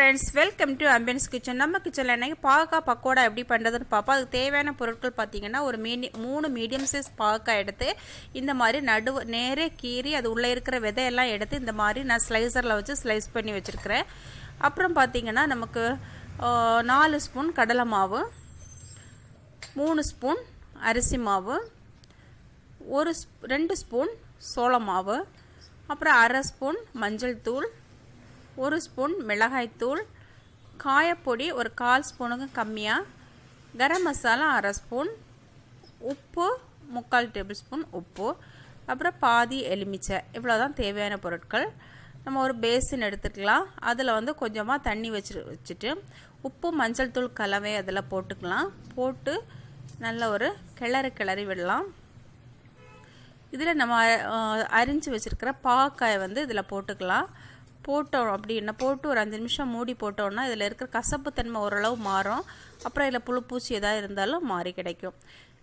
friends, welcome to Ambience kitchen. நம்ம கிச்சன்ல இன்னைக்கு பாவக்காய் பக்கோடா எப்படி பண்றதுன்னு பாப்போம். அதுக்கு தேவையான பொருட்கள் பாத்தீங்கன்னா ஒரு 3 மீடியம் சைஸ் பாவக்காய் எடுத்து இந்த மாதிரி நடுவு நேரே கீறி அது உள்ள இருக்கிற விதை எல்லாம் எடுத்து இந்த மாதிரி நான் ஸ்லைசர்ல வச்சு ஸ்லைஸ் பண்ணி வச்சிருக்கேன். அப்புறம் பாத்தீங்கன்னா நமக்கு 4 ஸ்பூன் கடலை மாவு, 3 ஸ்பூன் அரிசி மாவு, 2 ஸ்பூன் சோள மாவு, அப்புறம் 1/2 ஸ்பூன் மஞ்சள் தூள், 1 ஸ்பூன் மிளகாய் தூள், காயப்பொடி ஒரு 1/4 ஸ்பூனுக்கு கம்மியாக, கரம் மசாலா 1/2 ஸ்பூன், உப்பு 3/4 டேபிள் ஸ்பூன் உப்பு, அப்புறம் பாதி எலுமிச்சை. இவ்வளோதான் தேவையான பொருட்கள். நம்ம ஒரு பேசின் எடுத்துக்கலாம். அதில் வந்து கொஞ்சமாக தண்ணி வச்சுட்டு உப்பு மஞ்சள் தூள் கலவை அதில் போட்டுக்கலாம். போட்டு நல்ல ஒரு கிளறி விடலாம். இதில் நம்ம அரிஞ்சு வச்சுருக்கிற பாவக்காயை வந்து இதில் போட்டுக்கலாம். போட்டோம் அப்படின்னா போட்டு ஒரு 5 நிமிஷம் மூடி போட்டோம்னா இதில் இருக்கிற கசப்பு தன்மை ஓரளவு மாறும். அப்புறம் இதில் புழு பூச்சி எதாவது இருந்தாலும் மாறி கிடைக்கும்.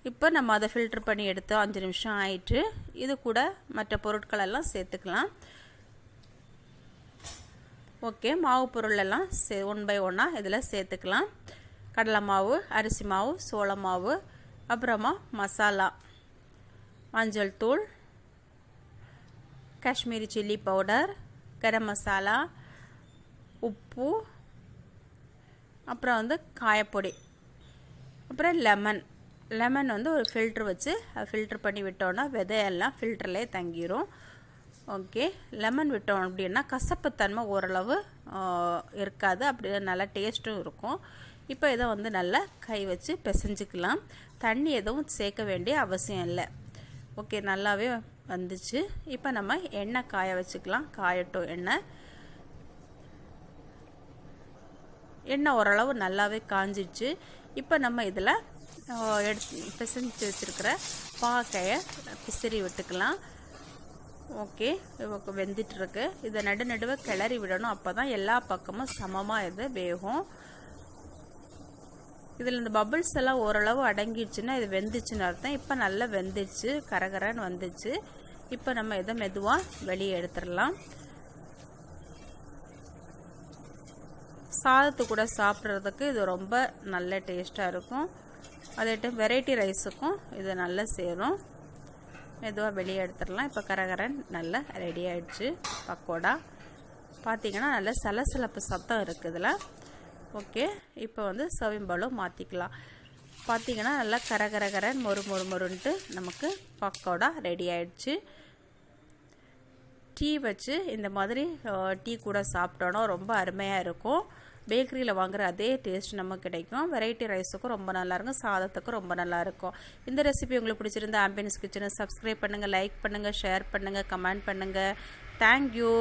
இப்போ நம்ம அதை ஃபில்டர் பண்ணி எடுத்து 5 நிமிஷம் ஆயிட்டு இது கூட மற்ற பொருட்கள் எல்லாம் சேர்த்துக்கலாம். ஓகே, மாவு பொருள் எல்லாம் ஒன் பை ஒன்னாக இதில் சேர்த்துக்கலாம். கடலை மாவு, அரிசி மாவு, சோள மாவு, அப்புறமா மசாலா, மஞ்சள் தூள், காஷ்மீரி சில்லி பவுடர், கரம் மசாலா, உப்பு, அப்புறம் வந்து காயப்பொடி, அப்புறம் லெமன் வந்து ஒரு ஃபில்ட்ரு வச்சு ஃபில்ட்ரு பண்ணி விட்டோன்னா விதையெல்லாம் ஃபில்டர்லேயே தங்கிடும். ஓகே, லெமன் விட்டோம் அப்படின்னா கசப்புத்தன்மை ஓரளவு இருக்காது, அப்படி நல்லா டேஸ்ட்டும் இருக்கும். இப்போ இதை வந்து நல்லா கை வச்சு பிசைஞ்சிக்கலாம். தண்ணி எதுவும் சேர்க்க வேண்டிய அவசியம் இல்லை. ஓகே, நல்லாவே வந்துச்சு. இப்போ நம்ம எண்ணெய் காய வச்சுக்கலாம். காயட்டும் எண்ணெய் ஓரளவு நல்லாவே காஞ்சிடுச்சு. இப்போ நம்ம இதில் பிசைஞ்சு வச்சுருக்கிற பாவக்காயை பிசிறி விட்டுக்கலாம். ஓகே, வெந்துட்டுருக்கு. இதை நடுவே கிளறி விடணும். அப்போ தான் எல்லா பக்கமும் சமமாக இது வேகும். இதில் இந்த பபிள்ஸ் எல்லாம் ஓரளவு அடங்கிடுச்சுன்னா இது வெந்துச்சுன்னு அர்த்தம். இப்போ நல்லா வெந்துடுச்சு, கரகரன்னு வந்துச்சு. இப்போ நம்ம இதை மெதுவாக வெளியே எடுத்துடலாம். சாதத்து கூட சாப்பிட்றதுக்கு இது ரொம்ப நல்ல டேஸ்ட்டாக இருக்கும். அதே டைம் வெரைட்டி ரைஸுக்கும் இது நல்லா சேரும். மெதுவாக வெளியே எடுத்துடலாம். இப்போ கரகரன் நல்லா ரெடி ஆகிடுச்சு பக்கோடா. பார்த்திங்கன்னா நல்ல சலசலப்பு சத்தம் இருக்குது இதில். ஓகே, இப்போ வந்து சர்விங் பவுலும் மாற்றிக்கலாம். பார்த்திங்கன்னா நல்லா கரகரகரன் மொறுன்ட்டு நமக்கு பக்கோடா ரெடி ஆயிடுச்சு. டீ வச்சு இந்த மாதிரி டீ கூட சாப்பிட்டோன்னா ரொம்ப அருமையாக இருக்கும். பேக்கரியில் வாங்குகிற அதே டேஸ்ட் நமக்கு கிடைக்கும். வெரைட்டி ரைஸுக்கும் ரொம்ப நல்லாயிருக்கும், சாதத்துக்கும் ரொம்ப நல்லாயிருக்கும். இந்த ரெசிபி உங்களுக்கு பிடிச்சிருந்தா ஆம்பியன்ஸ் கிச்சனை சப்ஸ்கிரைப் பண்ணுங்கள், லைக் பண்ணுங்கள், ஷேர் பண்ணுங்கள், கமெண்ட் பண்ணுங்கள். தேங்க்யூ.